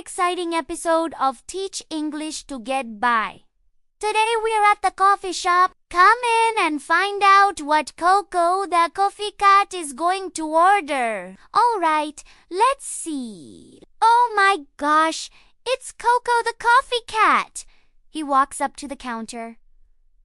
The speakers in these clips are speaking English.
exciting episode of Teach English to Get By. Today we're at the coffee shop. Come in and find out what Coco the coffee cat is going to order. Alright, let's see. Oh my gosh, it's Coco the coffee cat. He walks up to the counter.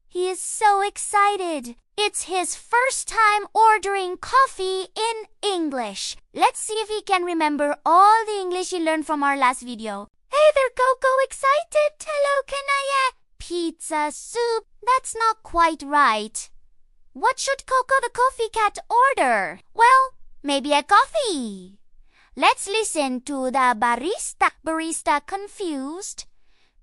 He is so excited. It's his first time ordering coffee in English. Let's see if he can remember all the English he learned from our last video. Hey there, Coco, excited? Hello, can I pizza soup? That's not quite right. What should Coco the coffee cat order? Well, maybe a coffee. Let's listen to the barista. Barista confused.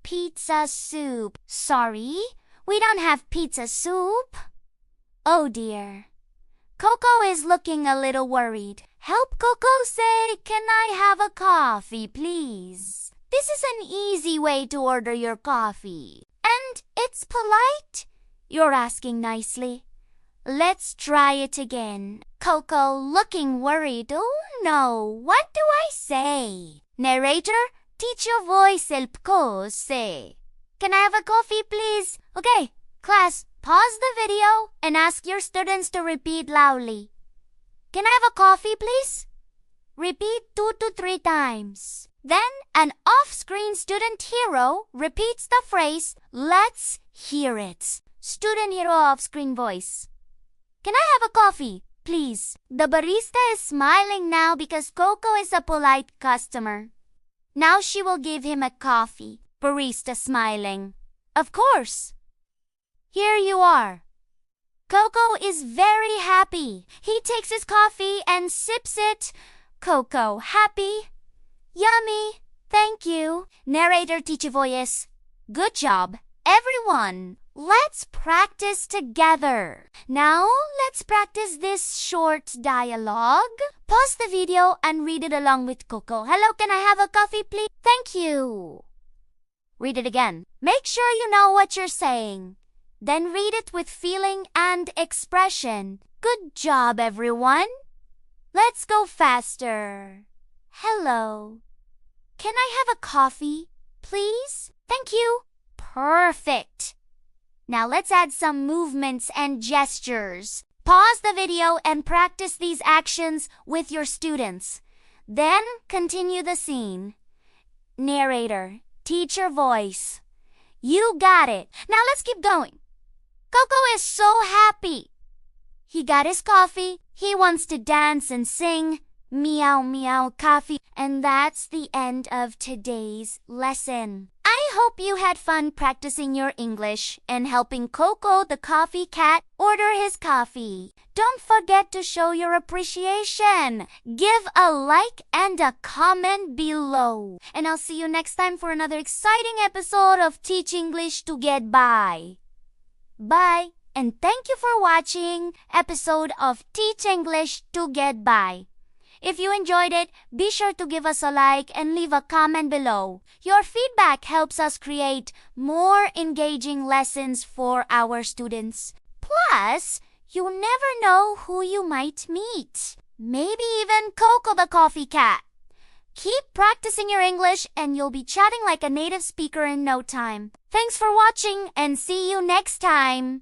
Pizza soup. Sorry, we don't have pizza soup. Oh dear. Coco is looking a little worried. Help Coco say, "Can I have a coffee, please?" This is an easy way to order your coffee. And it's polite. You're asking nicely. Let's try it again. Coco looking worried. Oh no, what do I say? Narrator, teach your voice el say. Can I have a coffee, please? Okay, class, pause the video and ask your students to repeat loudly. Can I have a coffee, please? Repeat 2 to 3 times. Then an off-screen student hero repeats the phrase, "Let's hear it." Student hero off-screen voice. Can I have a coffee, please? The barista is smiling now because Coco is a polite customer. Now she will give him a coffee. Barista smiling. Of course. Here you are. Coco is very happy. He takes his coffee and sips it. Coco happy. Yummy. Thank you. Narrator teacher voice. Good job, everyone. Let's practice together. Now, let's practice this short dialogue. Pause the video and read it along with Coco. Hello, can I have a coffee, please? Thank you. Read it again. Make sure you know what you're saying. Then read it with feeling and expression. Good job, everyone. Let's go faster. Hello. Can I have a coffee, please? Thank you. Perfect. Now let's add some movements and gestures. Pause the video and practice these actions with your students. Then continue the scene. Narrator, teacher voice. You got it. Now let's keep going. Coco is so happy. He got his coffee. He wants to dance and sing. Meow meow coffee. And that's the end of today's lesson. I hope you had fun practicing your English and helping Coco the coffee cat order his coffee. Don't forget to show your appreciation. Give a like and a comment below. And I'll see you next time for another exciting episode of Teach English to Get By. Bye, and thank you for watching episode of Teach English to Get By. If you enjoyed it, be sure to give us a like and leave a comment below. Your feedback helps us create more engaging lessons for our students. Plus, you never know who you might meet. Maybe even Coco the coffee cat. Keep practicing your English and you'll be chatting like a native speaker in no time. Thanks for watching and see you next time.